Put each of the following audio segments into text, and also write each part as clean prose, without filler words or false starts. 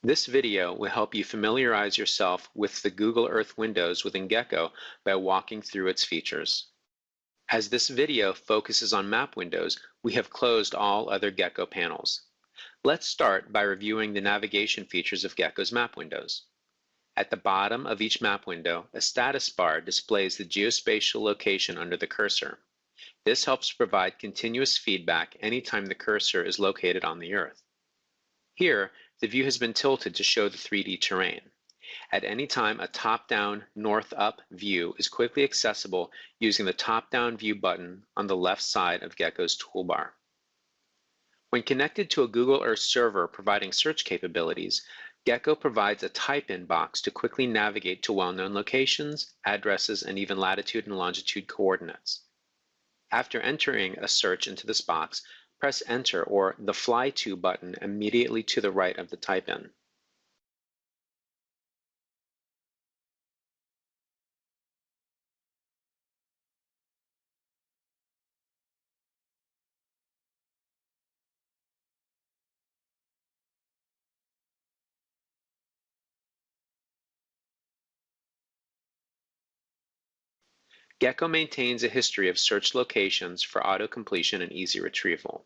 This video will help you familiarize yourself with the Google Earth windows within GECO by walking through its features. As this video focuses on map windows, we have closed all other GECO panels. Let's start by reviewing the navigation features of GECO's map windows. At the bottom of each map window, a status bar displays the geospatial location under the cursor. This helps provide continuous feedback anytime the cursor is located on the Earth. Here, the view has been tilted to show the 3D terrain. At any time, a top-down, north-up view is quickly accessible using the top-down view button on the left side of GECO's toolbar. When connected to a Google Earth server providing search capabilities, GECO provides a type-in box to quickly navigate to well-known locations, addresses, and even latitude and longitude coordinates. After entering a search into this box, press Enter or the Fly To button immediately to the right of the type-in. GECO maintains a history of search locations for auto-completion and easy retrieval.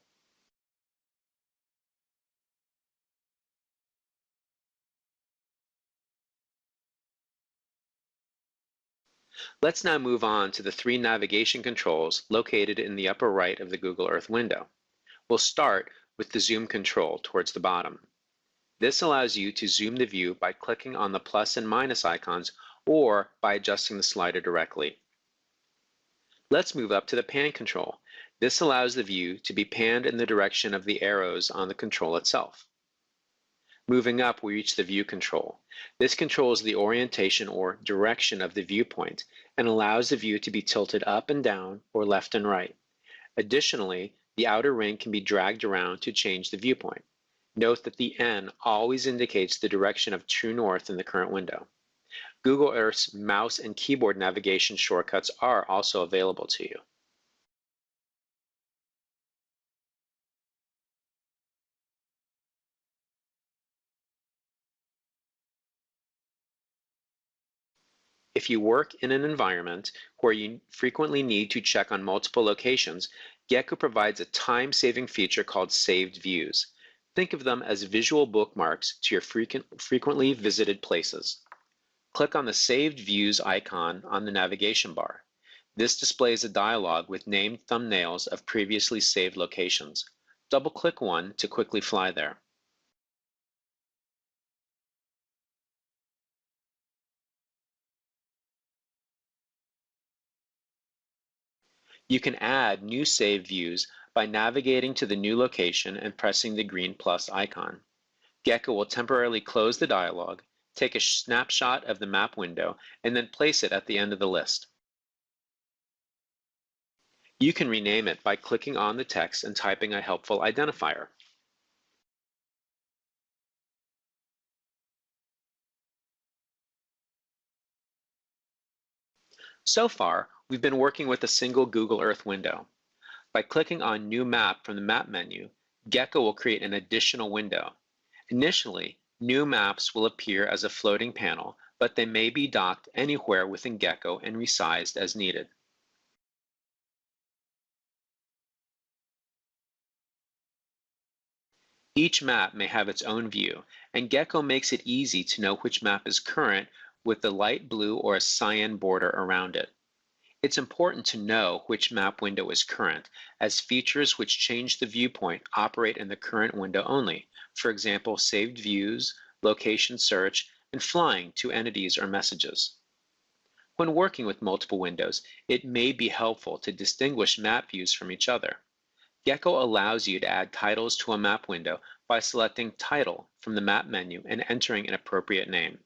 Let's now move on to the three navigation controls located in the upper right of the Google Earth window. We'll start with the zoom control towards the bottom. This allows you to zoom the view by clicking on the plus and minus icons or by adjusting the slider directly. Let's move up to the pan control. This allows the view to be panned in the direction of the arrows on the control itself. Moving up, we reach the view control. This controls the orientation or direction of the viewpoint and allows the view to be tilted up and down or left and right. Additionally, the outer ring can be dragged around to change the viewpoint. Note that the N always indicates the direction of true north in the current window. Google Earth's mouse and keyboard navigation shortcuts are also available to you. If you work in an environment where you frequently need to check on multiple locations, GECO provides a time-saving feature called Saved Views. Think of them as visual bookmarks to your frequently visited places. Click on the Saved Views icon on the navigation bar. This displays a dialog with named thumbnails of previously saved locations. Double-click one to quickly fly there. You can add new saved views by navigating to the new location and pressing the green plus icon. GECO will temporarily close the dialog, take a snapshot of the map window, and then place it at the end of the list. You can rename it by clicking on the text and typing a helpful identifier. So far, we've been working with a single Google Earth window. By clicking on New Map from the Map menu, GECO will create an additional window. Initially, new maps will appear as a floating panel, but they may be docked anywhere within GECO and resized as needed. Each map may have its own view, and GECO makes it easy to know which map is current with the light blue or a cyan border around it. It's important to know which map window is current, as features which change the viewpoint operate in the current window only. For example, saved views, location search, and flying to entities or messages. When working with multiple windows, it may be helpful to distinguish map views from each other. GECO allows you to add titles to a map window by selecting Title from the map menu and entering an appropriate name.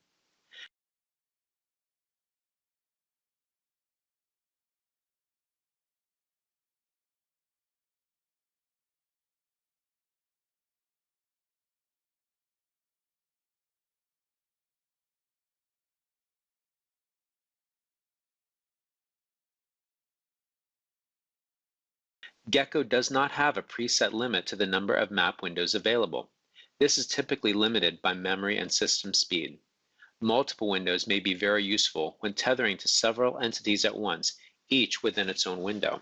GECO does not have a preset limit to the number of map windows available. This is typically limited by memory and system speed. Multiple windows may be very useful when tethering to several entities at once, each within its own window.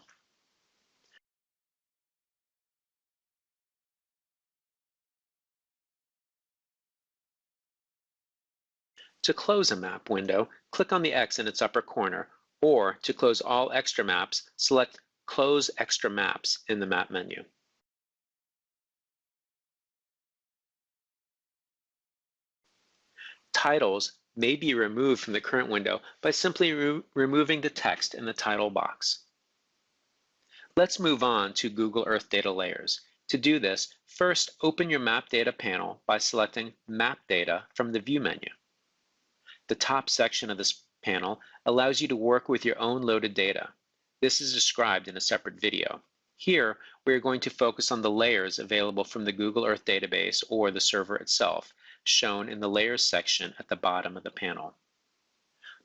To close a map window, click on the X in its upper corner, or to close all extra maps, select Close Extra Maps in the map menu. Titles may be removed from the current window by simply removing the text in the title box. Let's move on to Google Earth Data Layers. To do this, first open your Map Data panel by selecting Map Data from the View menu. The top section of this panel allows you to work with your own loaded data. This is described in a separate video. Here, we are going to focus on the layers available from the Google Earth database or the server itself, shown in the Layers section at the bottom of the panel.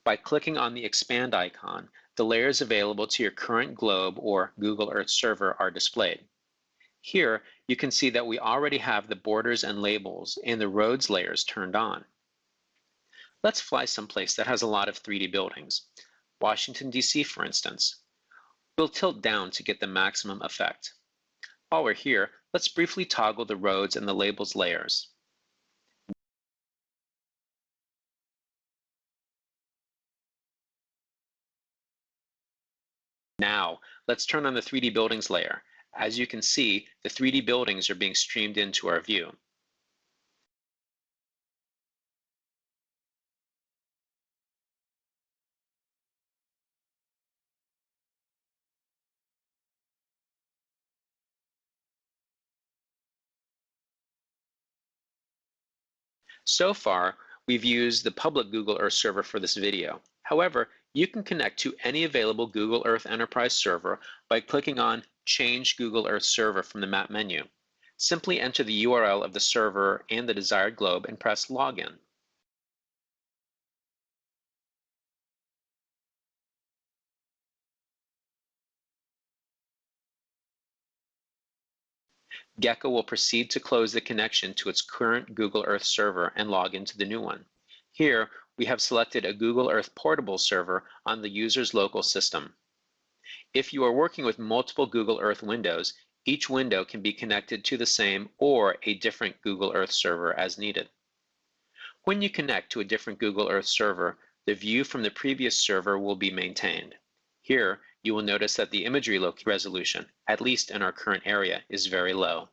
By clicking on the expand icon, the layers available to your current globe or Google Earth server are displayed. Here, you can see that we already have the borders and labels and the roads layers turned on. Let's fly someplace that has a lot of 3D buildings. Washington, D.C., for instance. We'll tilt down to get the maximum effect. While we're here, let's briefly toggle the roads and the labels layers. Now, let's turn on the 3D buildings layer. As you can see, the 3D buildings are being streamed into our view. So far, we've used the public Google Earth server for this video. However, you can connect to any available Google Earth Enterprise server by clicking on Change Google Earth Server from the map menu. Simply enter the URL of the server and the desired globe and press Login. GECO will proceed to close the connection to its current Google Earth server and log into the new one. Here, we have selected a Google Earth portable server on the user's local system. If you are working with multiple Google Earth windows, each window can be connected to the same or a different Google Earth server as needed. When you connect to a different Google Earth server, the view from the previous server will be maintained. Here, you will notice that the imagery resolution, at least in our current area, is very low.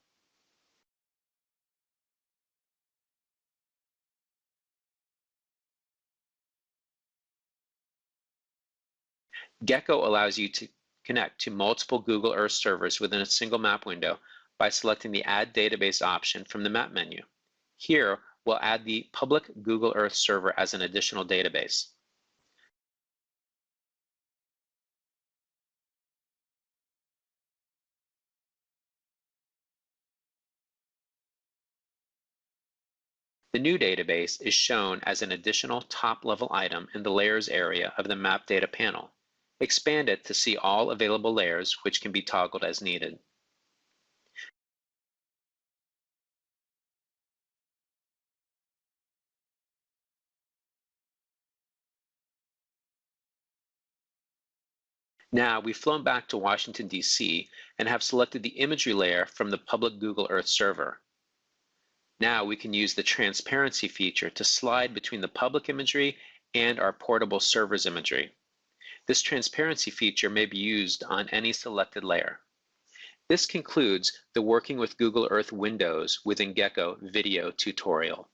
GECO allows you to connect to multiple Google Earth servers within a single map window by selecting the Add Database option from the map menu. Here, we'll add the public Google Earth server as an additional database. The new database is shown as an additional top-level item in the Layers area of the Map Data panel. Expand it to see all available layers, which can be toggled as needed. Now, we've flown back to Washington, D.C., and have selected the imagery layer from the public Google Earth server. Now we can use the transparency feature to slide between the public imagery and our portable server's imagery. This transparency feature may be used on any selected layer. This concludes the Working with Google Earth Windows within GECO video tutorial.